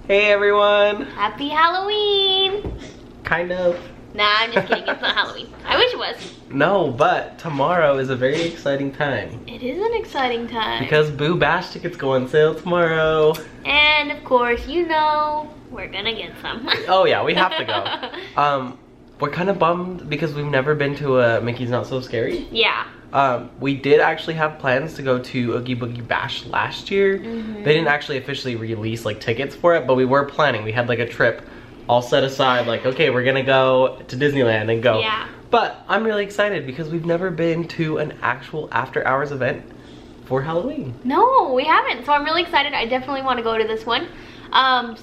Hey everyone! Happy Halloween! Kind of. Nah, I'm just kidding. It's not Halloween. I wish it was. No, but tomorrow is a very exciting time. It is an exciting time. Because Boo Bash tickets go on sale tomorrow. And of course, you know, we're gonna get some. Oh yeah, we have to go. We're kind of bummed because we've never been to a Mickey's Not So Scary. Yeah. We did actually have plans to go to Oogie Boogie Bash last year. They didn't actually officially release like tickets for it, but we were planning. We had like a trip all set aside, like, okay, we're gonna go to Disneyland and go. Yeah. But I'm really excited because we've never been to an actual after hours event for Halloween. No, we haven't. So I'm really excited. I definitely want to go to this one.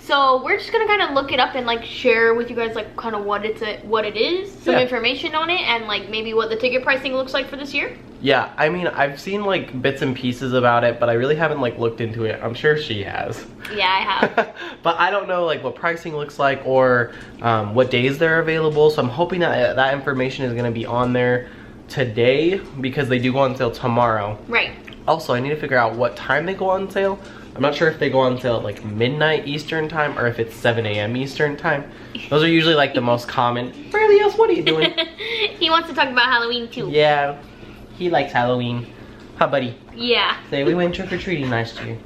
So we're just gonna kind of look it up and like share with you guys like kind of what it is, some information on it, and like maybe what the ticket pricing looks like for this year. Yeah, I mean, I've seen like bits and pieces about it, but I really haven't like looked into it. I'm sure she has. Yeah, I have. But I don't know like what pricing looks like or what days they're available. So I'm hoping that that information is gonna be on there today because they do go on sale tomorrow. Right. Also, I need to figure out what time they go on sale. I'm not sure if they go on sale at like midnight Eastern time or if it's 7 a.m. Eastern time. Those are usually like the most common. Berlioz, what are you doing? He wants to talk about Halloween too. Yeah, he likes Halloween. Huh, buddy? Yeah. Say we went trick-or-treating last year.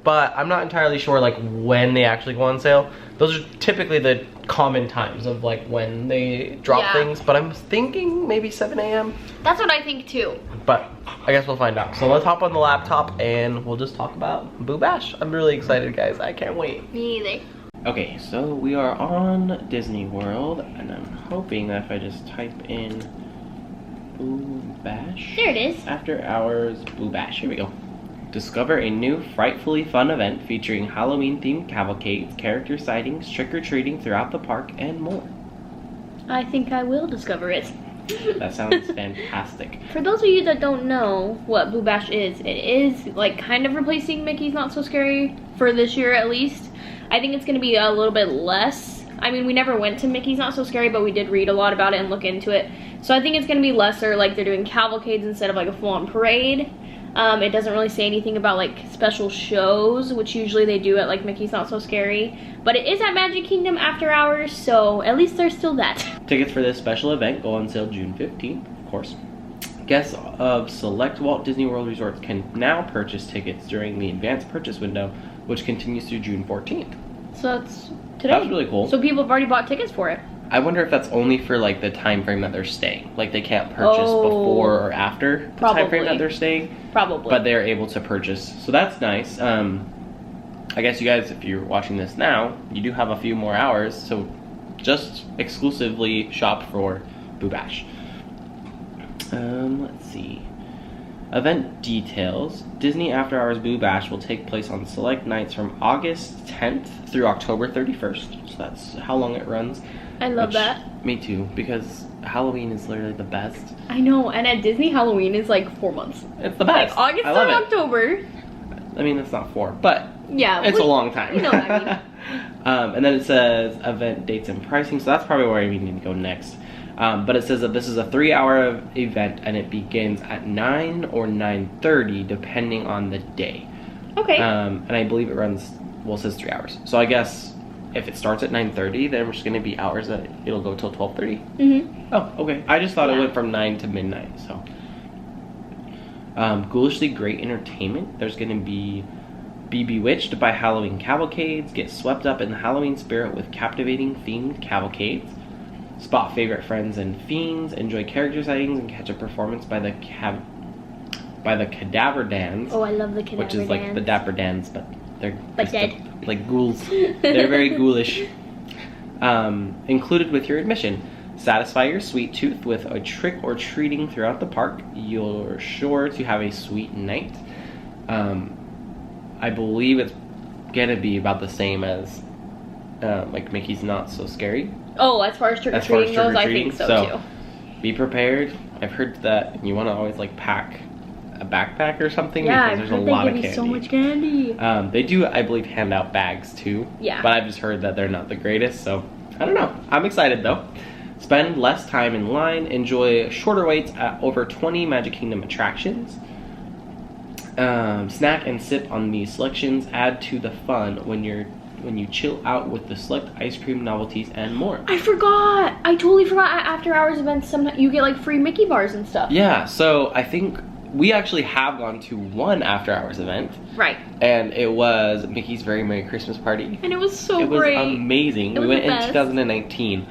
But I'm not entirely sure like when they actually go on sale. Those are typically the common times of like when they drop things, but I'm thinking maybe 7 a.m. That's what I think too. But I guess we'll find out. So let's hop on the laptop and we'll just talk about Boo Bash. I'm really excited, guys. I can't wait. Me either. Okay, so we are on Disney World, and I'm hoping that if I just type in Boo Bash. There it is. After hours Boo Bash. Here we go. Discover a new frightfully fun event featuring Halloween-themed cavalcades, character sightings, trick-or-treating throughout the park, and more. I think I will discover it. That sounds fantastic. For those of you that don't know what Boo Bash is, it is like kind of replacing Mickey's Not So Scary for this year at least. I think it's going to be a little bit less. I mean, we never went to Mickey's Not So Scary, but we did read a lot about it and look into it. So I think it's going to be lesser, like they're doing cavalcades instead of like a full-on parade. It doesn't really say anything about like special shows, which usually they do at like Mickey's Not So Scary. But it is at Magic Kingdom after hours, so at least there's still that. Tickets for this special event go on sale June 15th, of course. Guests of select Walt Disney World resorts can now purchase tickets during the advanced purchase window, which continues through June 14th. So that's today. That's really cool. So people have already bought tickets for it. I wonder if that's only for like the time frame that they're staying. Like they can't purchase before or after the time frame that they're staying. Probably. But they're able to purchase. So that's nice. I guess you guys, if you're watching this now, you do have a few more hours. So just exclusively shop for Boo Bash. Let's see. Event details. Disney After Hours Boo Bash will take place on select nights from August 10th through October 31st. So that's how long it runs. I love that. Me too, because Halloween is literally the best. I know, and at Disney, Halloween is like 4 months. It's the best. Like August I love to it. October. I mean, it's not 4, but yeah, it's a long time. You know what I mean. And then it says event dates and pricing, so that's probably where we need to go next. But it says that this is a 3-hour event, and it begins at 9 or 9:30, depending on the day. Okay. And I believe it runs, well, it says 3 hours. So I guess if it starts at 9:30, then there's going to be hours that it'll go till 12:30. Mm-hmm. Oh, okay. I just thought it went from 9 to midnight, so. Ghoulishly great entertainment. There's going to be bewitched by Halloween cavalcades, get swept up in the Halloween spirit with captivating themed cavalcades, spot favorite friends and fiends, enjoy character sightings, and catch a performance by the Cadaver Dans. Oh, I love the Cadaver Dans. Which is like the Dapper Dans, but they're like dead. Like ghouls. They're very ghoulish. Included with your admission. Satisfy your sweet tooth with a trick or treating throughout the park. You're sure to have a sweet night. I believe it's gonna be about the same as like Mickey's Not So Scary. Oh, as far as trick or treating goes, I think so too. Be prepared. I've heard that you want to always like pack a backpack or something because there's a lot of candy. So much candy. They do, I believe, hand out bags too. Yeah. But I've just heard that they're not the greatest, so I don't know. I'm excited though. Spend less time in line. Enjoy shorter waits at over 20 Magic Kingdom attractions. Snack and sip on these selections. Add to the fun when you chill out with the select ice cream novelties and more. I forgot. I totally forgot. At after hours events, sometimes you get like free Mickey bars and stuff. Yeah, so I think we actually have gone to one after hours event. Right. And it was Mickey's Very Merry Christmas Party. And it was so great. great. It was amazing. It was we went the in best. 2019.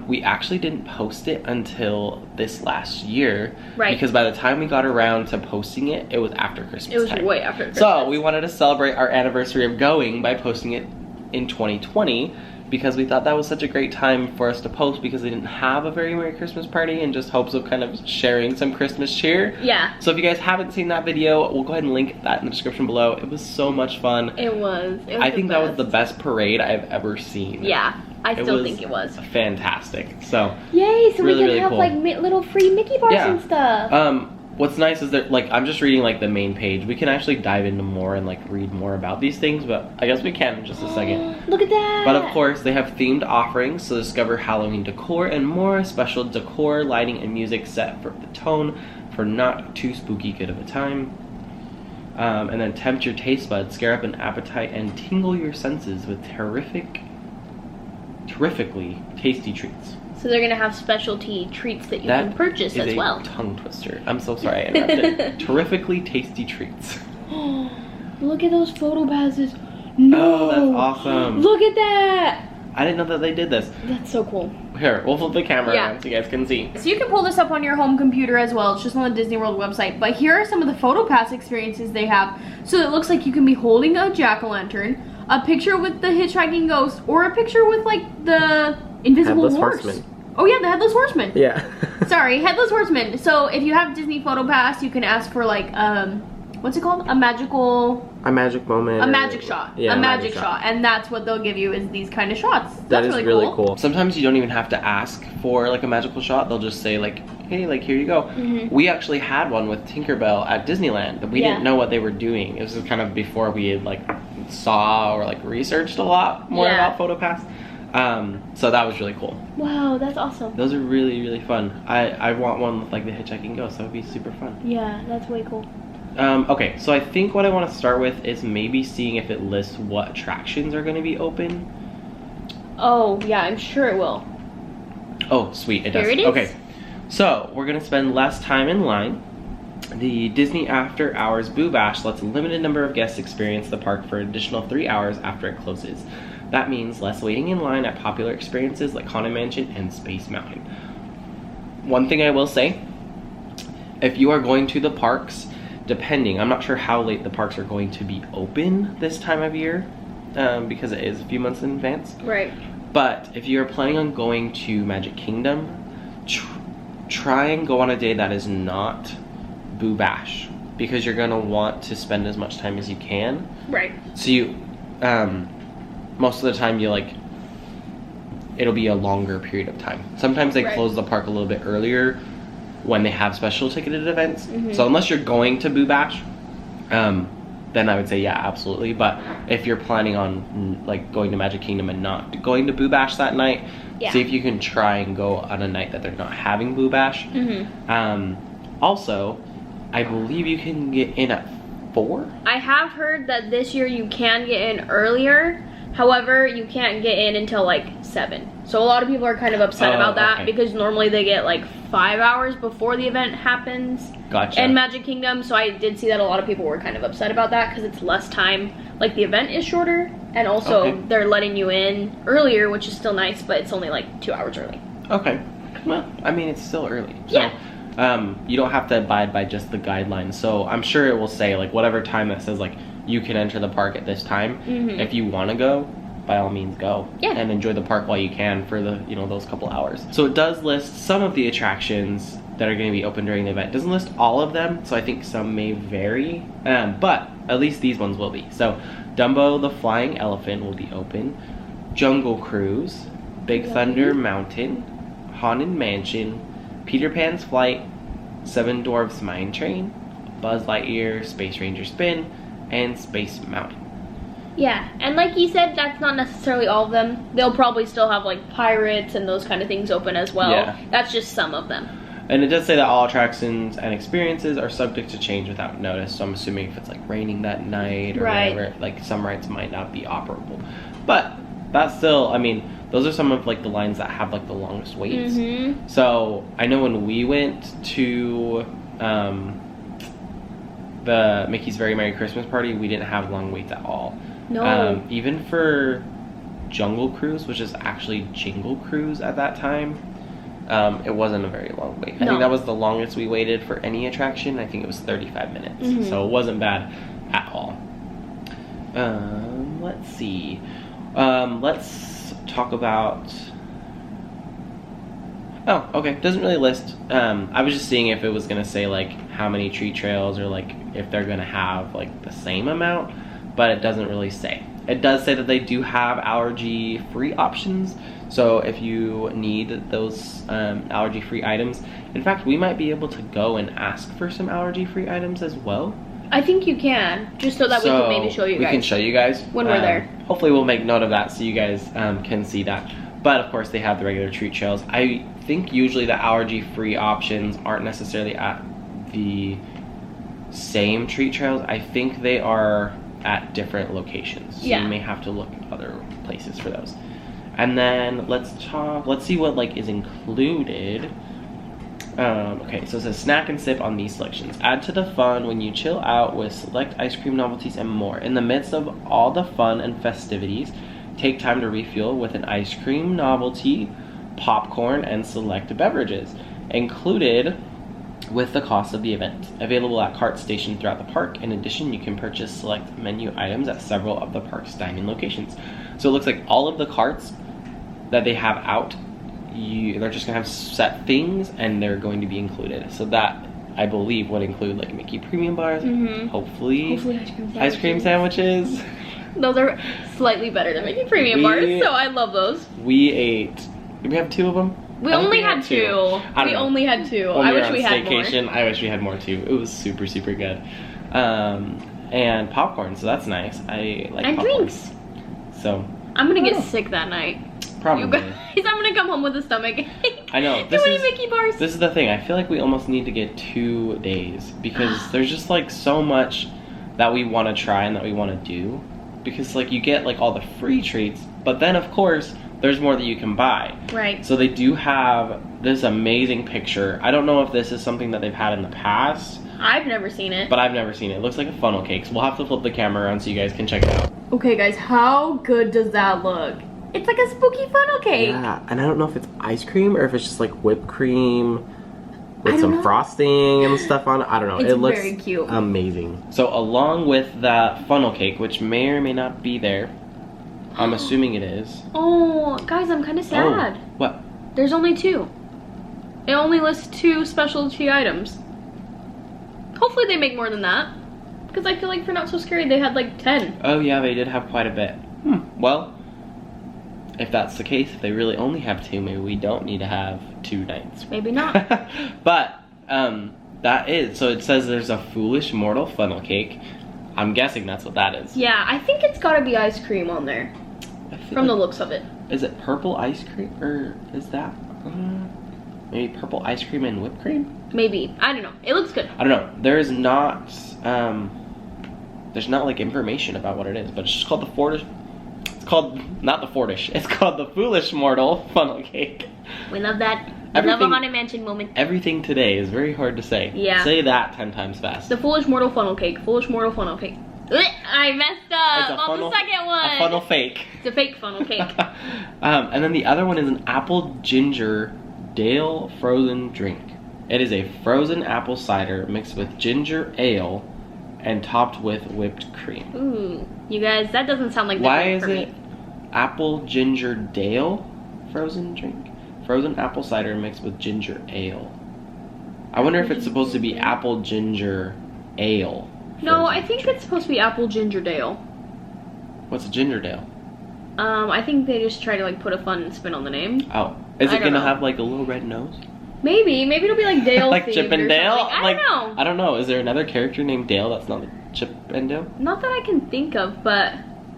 We actually didn't post it until this last year. Right. Because by the time we got around to posting it, it was after Christmas It was time. way after Christmas. So we wanted to celebrate our anniversary of going by posting it in 2020 because we thought that was such a great time for us to post because we didn't have a Very Merry Christmas Party and just hopes of kind of sharing some Christmas cheer. Yeah. So if you guys haven't seen that video, we'll go ahead and link that in the description below. It was so much fun. It was. I think that was the best parade I've ever seen. Yeah. I still think it was. Fantastic. So Yay, so really, we can really have cool. like little free Mickey bars and stuff. What's nice is that, like, I'm just reading, like, the main page. We can actually dive into more and, like, read more about these things, but I guess we can in just a second. Look at that! But, of course, they have themed offerings, so discover Halloween decor and more special decor, lighting, and music set for the tone for not too spooky good of a time. And then tempt your taste buds, scare up an appetite, and tingle your senses with terrifically tasty treats. So they're gonna have specialty treats that you can purchase as well. Tongue twister. I'm so sorry I interrupted. Terrifically tasty treats. Look at those photo passes. No, Oh, that's awesome. Look at that. I didn't know that they did this. That's so cool. Here, we'll flip the camera Yeah. around so you guys can see. So you can pull this up on your home computer as well. It's just on the Disney World website. But here are some of the photo pass experiences they have. So it looks like you can be holding a jack-o'-lantern, a picture with the hitchhiking ghost, or a picture with like the invisible Headless horse. Horseman. Oh yeah, the Headless Horseman. Yeah. Sorry, Headless Horseman. So if you have Disney Photo Pass, you can ask for like, what's it called? A magic moment. A magic shot. Yeah, a magic shot. And that's what they'll give you is these kind of shots. That That's is really cool. Sometimes you don't even have to ask for like a magical shot. They'll just say like, hey, like here you go. We actually had one with Tinkerbell at Disneyland, but we didn't know what they were doing. It was just kind of before we had like saw or like researched a lot more about PhotoPass. So that was really cool. Wow, that's awesome. Those are really, really fun. I want one with like the hitchhiking ghost. That would be super fun. Yeah, that's way cool. Okay, so I think what I want to start with is maybe seeing if it lists what attractions are going to be open. Oh, yeah, I'm sure it will. Oh, sweet, it does. Here it is. Okay, so we're going to spend less time in line. The Disney After Hours Boo Bash lets a limited number of guests experience the park for an additional 3 hours after it closes. That means less waiting in line at popular experiences like Haunted Mansion and Space Mountain. One thing I will say, if you are going to the parks, depending, I'm not sure how late the parks are going to be open this time of year, because it is a few months in advance. Right. But if you're planning on going to Magic Kingdom, try and go on a day that is not Boo Bash, because you're gonna want to spend as much time as you can. Right. So you, most of the time you like, it'll be a longer period of time. Sometimes they close the park a little bit earlier when they have special ticketed events. So unless you're going to Boo Bash, then I would say yeah, absolutely. But if you're planning on like going to Magic Kingdom and not going to Boo Bash that night, see if you can try and go on a night that they're not having Boo Bash. Also, I believe you can get in at 4. I have heard that this year you can get in earlier. However, you can't get in until like 7. So a lot of people are kind of upset about that because normally they get like 5 hours before the event happens. Gotcha. In Magic Kingdom. So I did see that a lot of people were kind of upset about that because it's less time. Like the event is shorter and also they're letting you in earlier, which is still nice, but it's only like 2 hours early. Okay. Well, I mean, it's still early. So, you don't have to abide by just the guidelines. So I'm sure it will say like whatever time that says like you can enter the park at this time. If you want to go, by all means go and enjoy the park while you can for the, you know, those couple hours. So it does list some of the attractions that are going to be open during the event. It doesn't list all of them, so I think some may vary, but at least these ones will be. So Dumbo the Flying Elephant will be open, Jungle Cruise, Big Thunder Mountain, Haunted Mansion, Peter Pan's Flight, Seven Dwarfs Mine Train, Buzz Lightyear Space Ranger Spin, and Space Mountain. Yeah, and like you said, that's not necessarily all of them. They'll probably still have like Pirates and those kind of things open as well. That's just some of them. And it does say that all attractions and experiences are subject to change without notice. So I'm assuming if it's like raining that night or whatever, like some rides might not be operable. But that's still, I mean, those are some of like the lines that have like the longest waits. So I know when we went to the Mickey's Very Merry Christmas Party, we didn't have long waits at all. No. Even for Jungle Cruise, which is actually Jingle Cruise at that time, it wasn't a very long wait. I think that was the longest we waited for any attraction. I think it was 35 minutes. So it wasn't bad at all. Let's see. Let's talk about... Oh, okay. Doesn't really list. I was just seeing if it was going to say, like, how many treat trails or, like, if they're going to have, like, the same amount. But it doesn't really say. It does say that they do have allergy-free options. So if you need those allergy-free items... In fact, we might be able to go and ask for some allergy-free items as well. I think you can. Just so that we can maybe show you guys. We can show you guys. When we're there. Hopefully we'll make note of that so you guys can see that. But of course they have the regular treat trails. I think usually the allergy-free options aren't necessarily at the same treat trails. I think they are at different locations. So you may have to look at other places for those. And then let's see what like is included. Okay, so it says snack and sip on these selections. Add to the fun when you chill out with select ice cream novelties and more. In the midst of all the fun and festivities, take time to refuel with an ice cream novelty, popcorn, and select beverages, included with the cost of the event. Available at cart stations throughout the park. In addition, you can purchase select menu items at several of the park's dining locations. So it looks like all of the carts that they have out, they're just gonna have set things and they're going to be included. So that, I believe, would include like Mickey premium bars, hopefully ice cream sandwiches. Those are slightly better than Mickey premium bars, so I love those. We ate, did we have 2 of them? We only had 2. We only had 2. When I wish we had staycation, more. I wish we had more too. It was super, super good. And popcorn, so that's nice. I like and popcorn. Drinks. So I'm gonna get sick that night. Probably. You guys, I'm gonna come home with a stomach ache. I know. Too many Mickey bars. This is the thing. I feel like we almost need to get 2 days because there's just like so much that we want to try and that we want to do. Because like you get like all the free treats, but then of course there's more that you can buy. Right. So they do have this amazing picture. I don't know if this is something that they've had in the past. I've never seen it. But I've never seen it. It looks like a funnel cake. So we'll have to flip the camera around so you guys can check it out. Okay guys, how good does that look? It's like a spooky funnel cake. Yeah, and I don't know if it's ice cream or if it's just like whipped cream with some frosting and stuff on it. I don't know. It looks very cute. Amazing. So along with that funnel cake, which may or may not be there, I'm assuming it is. Oh, guys, I'm kind of sad. Oh, what? There's only 2. It only lists 2 specialty items. Hopefully they make more than that. Because I feel like for Not So Scary, they had like 10. Oh yeah, they did have quite a bit. Well, if that's the case, if they really only have 2, maybe we don't need to have 2 nights. Maybe not. But, that is, so it says there's a Foolish Mortal funnel cake. I'm guessing that's what that is. Yeah, I think it's gotta be ice cream on there. From the looks of it. Is it purple ice cream, or is that, maybe purple ice cream and whipped cream? Maybe. I don't know. It looks good. I don't know. There's not like information about what it is, but it's just called the Fortish. It's called, not the Fortish, it's called the Foolish Mortal funnel cake. We love that. We love a Haunted Mansion moment. Everything today is very hard to say. Yeah. Say that 10 times fast. The Foolish Mortal funnel cake. Foolish Mortal funnel cake. I messed up on the second one. A funnel fake. It's a fake funnel cake. And then the other one is an apple ginger Dale frozen drink. It is a frozen apple cider mixed with ginger ale and topped with whipped cream. Ooh, you guys, that doesn't sound like Why is it apple ginger Dale frozen drink? Frozen apple cider mixed with ginger ale. I wonder if it's supposed to be apple ginger ale. No, I think it's supposed to be apple ginger Dale. What's a ginger Dale? I think they just try to like put a fun spin on the name. Oh, is it gonna have like a little red nose? Maybe it'll be like Dale. Like Chip and Dale? I don't know. I don't know. Is there another character named Dale that's not Chip and Dale? Not that I can think of, but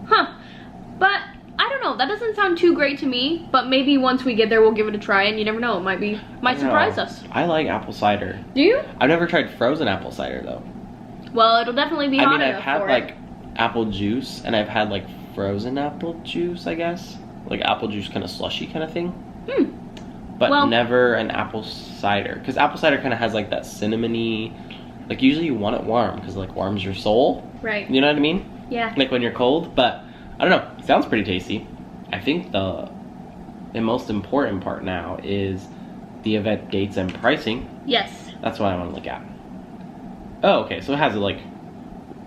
but I don't don't know. That doesn't sound too great to me, but maybe once we get there, we'll give it a try, and you never know. It might surprise us. I like apple cider. Do you? I've never tried frozen apple cider though. Well, it'll definitely be hot enough I've had for like it. apple juice, and I've had like frozen apple juice, I guess. Like apple juice kind of slushy kind of thing. But never an apple cider. Because apple cider kind of has like that cinnamony, like usually you want it warm because like warms your soul. Right. You know what I mean? Yeah. Like when you're cold. But I don't know. It sounds pretty tasty. I think the most important part now is the event dates and pricing. Yes. That's what I want to look at. Oh, okay. So it has it like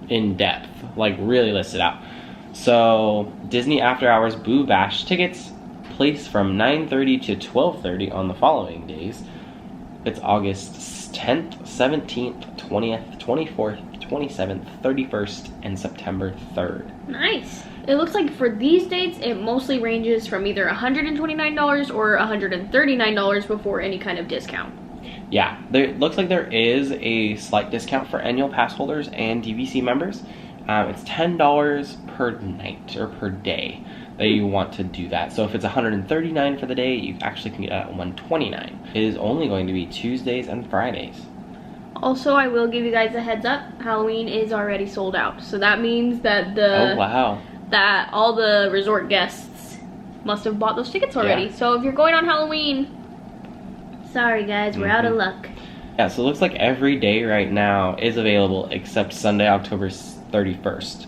in depth, like really listed out. So Disney After Hours Boo Bash tickets place from 9:30 to 12:30 on the following days. It's August 10th, 17th, 20th, 24th, 27th, 31st, and September 3rd. Nice. It looks like for these dates, it mostly ranges from either $129 or $139 before any kind of discount. Yeah, it looks like there is a slight discount for annual pass holders and DVC members. It's $10 per night or per day that you want to do that. So if it's $139 for the day, you actually can get it at $129. It is only going to be Tuesdays and Fridays. Also, I will give you guys a heads up. Halloween is already sold out, so that means that that all the resort guests must have bought those tickets already. Yeah. So if you're going on Halloween, sorry guys, we're out of luck. Yeah, so it looks like every day right now is available except Sunday, October 31st.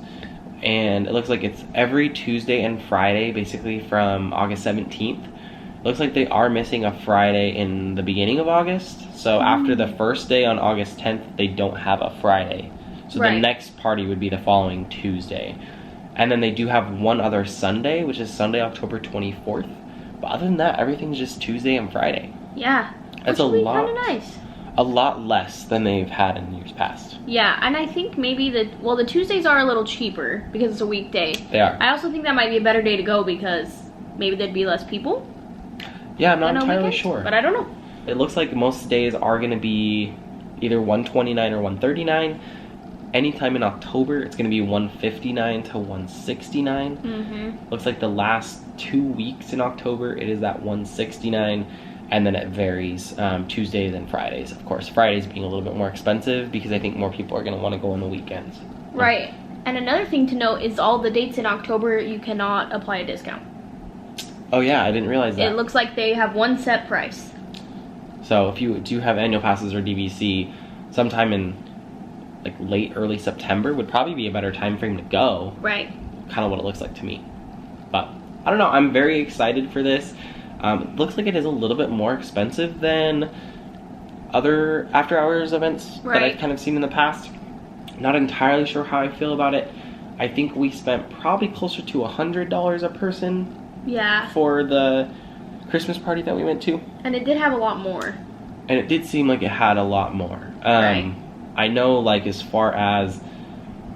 And it looks like it's every Tuesday and Friday, basically from August 17th. It looks like they are missing a Friday in the beginning of August. So after the first day on August 10th, they don't have a Friday. So the next party would be the following Tuesday. And then they do have one other Sunday, which is Sunday, October 24th. But other than that, everything's just Tuesday and Friday. Yeah. That's a lot. Kind of nice. A lot less than they've had in years past. Yeah, and I think maybe the Tuesdays are a little cheaper because it's a weekday. They are. I also think that might be a better day to go because maybe there'd be less people. Yeah, I'm not entirely sure. But I don't know. It looks like most days are going to be either $129 or $139. Anytime in October, it's going to be $159 to $169. Looks like the last 2 weeks in October, it is at $169. And then it varies Tuesdays and Fridays, of course. Fridays being a little bit more expensive because I think more people are going to want to go on the weekends. Right. And another thing to note is all the dates in October, you cannot apply a discount. Oh yeah, I didn't realize that. It looks like they have one set price. So if you do have annual passes or DVC, sometime in like late, early September would probably be a better time frame to go. Right. Kind of what it looks like to me. But I don't know, I'm very excited for this. It looks like it is a little bit more expensive than other after hours events that I've kind of seen in the past. Not entirely sure how I feel about it. I think we spent probably closer to $100 a person. Yeah. For the Christmas party that we went to. And it did have a lot more. And it did seem like it had a lot more. Right. I know, like, as far as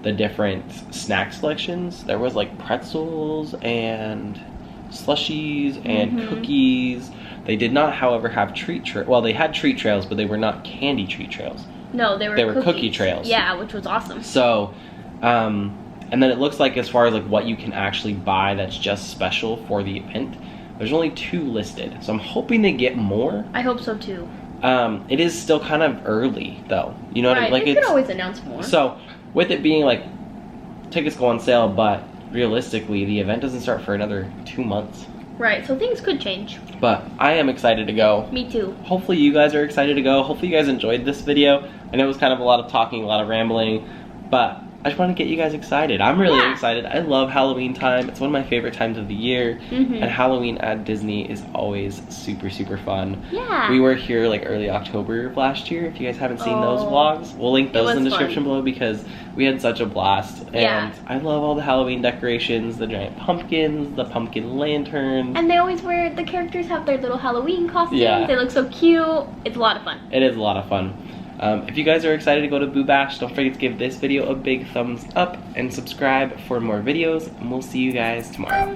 the different snack selections, there was like pretzels and slushies and cookies. They did not, however, have treat trails. Well, they had treat trails, but they were not candy treat trails. No, they were cookie trails. Yeah, which was awesome. So, and then it looks like as far as like what you can actually buy that's just special for the event, there's only 2 listed. So I'm hoping they get more. I hope so too. It is still kind of early though. You know what I mean? Like they could always announce more. So with it being like tickets go on sale, but realistically the event doesn't start for another 2 months. Right, so things could change. But I am excited to go. Me too. Hopefully you guys are excited to go. Hopefully you guys enjoyed this video. I know it was kind of a lot of talking, a lot of rambling, but I just want to get you guys excited. I'm really excited. I love Halloween time. It's one of my favorite times of the year. And Halloween at Disney is always super, super fun. Yeah. We were here like early October of last year. If you guys haven't seen those vlogs, we'll link those in the description below because we had such a blast. And I love all the Halloween decorations, the giant pumpkins, the pumpkin lanterns. And they always the characters have their little Halloween costumes. Yeah. They look so cute. It's a lot of fun. It is a lot of fun. If you guys are excited to go to Boo Bash, don't forget to give this video a big thumbs up and subscribe for more videos, and we'll see you guys tomorrow.